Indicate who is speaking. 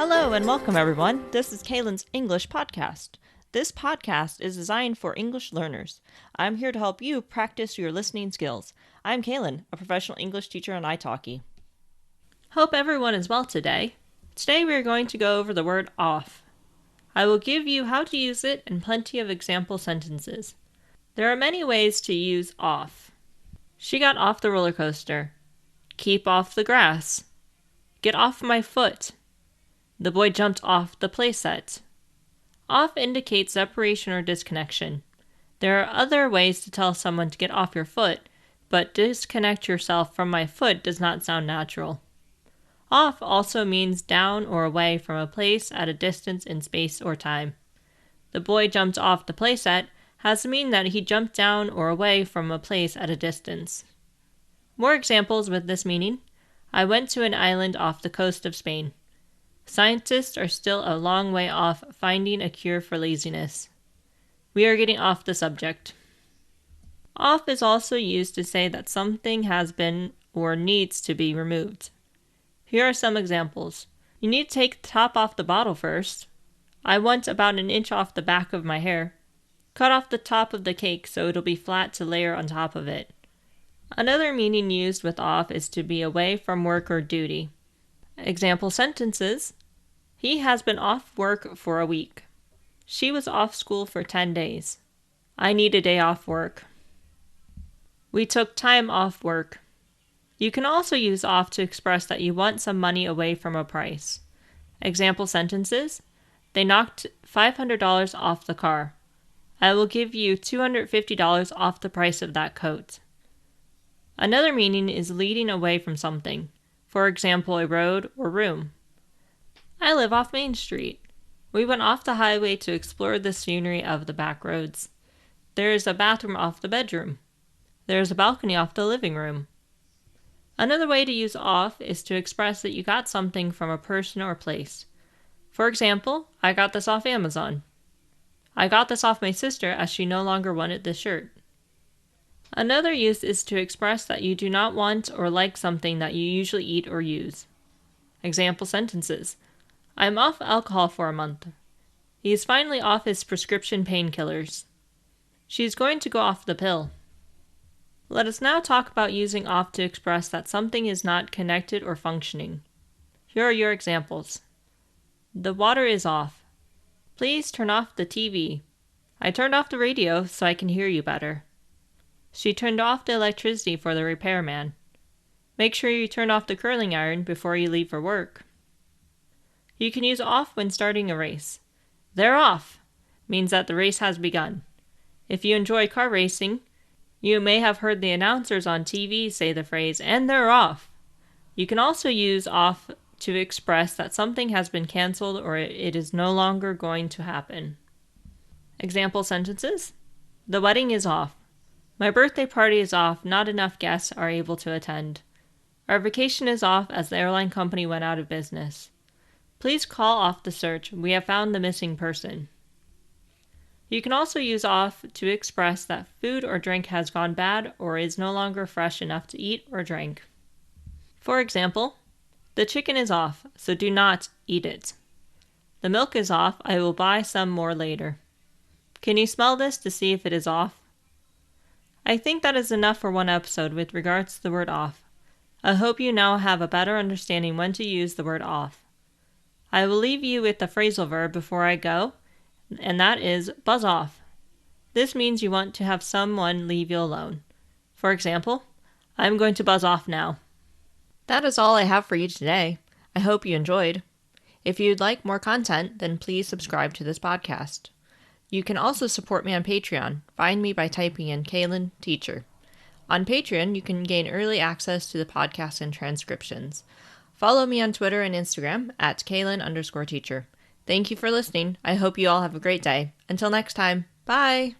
Speaker 1: Hello and welcome, everyone. This is Kaylin's English podcast. This podcast is designed for English learners. I'm here to help you practice your listening skills. I'm Kaylin, a professional English teacher on italki. Hope everyone is well today. Today we are going to go over the word off. I will give you how to use it and plenty of example sentences. There are many ways to use off. She got off the roller coaster. Keep off the grass. Get off my foot. The boy jumped off the playset. Off indicates separation or disconnection. There are other ways to tell someone to get off your foot, but disconnect yourself from my foot does not sound natural. Off also means down or away from a place at a distance in space or time. The boy jumped off the playset has to mean that he jumped down or away from a place at a distance. More examples with this meaning. I went to an island off the coast of Spain. Scientists are still a long way off finding a cure for laziness. We are getting off the subject. Off is also used to say that something has been or needs to be removed. Here are some examples. You need to take the top off the bottle first. I want about an inch off the back of my hair. Cut off the top of the cake so it'll be flat to layer on top of it. Another meaning used with off is to be away from work or duty. Example sentences. He has been off work for a week. She was off school for 10 days. I need a day off work. We took time off work. You can also use off to express that you want some money away from a price. Example sentences. They knocked $500 off the car. I will give you $250 off the price of that coat. Another meaning is leading away from something. For example, a road or room. I live off Main Street. We went off the highway to explore the scenery of the back roads. There is a bathroom off the bedroom. There is a balcony off the living room. Another way to use off is to express that you got something from a person or place. For example, I got this off Amazon. I got this off my sister as she no longer wanted this shirt. Another use is to express that you do not want or like something that you usually eat or use. Example sentences. I'm off alcohol for a month. He is finally off his prescription painkillers. She is going to go off the pill. Let us now talk about using off to express that something is not connected or functioning. Here are your examples. The water is off. Please turn off the TV. I turned off the radio so I can hear you better. She turned off the electricity for the repairman. Make sure you turn off the curling iron before you leave for work. You can use off when starting a race. They're off means that the race has begun. If you enjoy car racing, you may have heard the announcers on TV say the phrase, and they're off. You can also use off to express that something has been canceled or it is no longer going to happen. Example sentences. The wedding is off. My birthday party is off, not enough guests are able to attend. Our vacation is off as the airline company went out of business. Please call off the search. We have found the missing person. You can also use off to express that food or drink has gone bad or is no longer fresh enough to eat or drink. For example, the chicken is off, so do not eat it. The milk is off. I will buy some more later. Can you smell this to see if it is off? I think that is enough for one episode with regards to the word off. I hope you now have a better understanding when to use the word off. I will leave you with the phrasal verb before I go, and that is buzz off. This means you want to have someone leave you alone. For example, I'm going to buzz off now. That is all I have for you today. I hope you enjoyed. If you'd like more content, then please subscribe to this podcast. You can also support me on Patreon. Find me by typing in Kaylin Teacher. On Patreon, you can gain early access to the podcast and transcriptions. Follow me on Twitter and Instagram at Kaylin_teacher. Thank you for listening. I hope you all have a great day. Until next time, bye!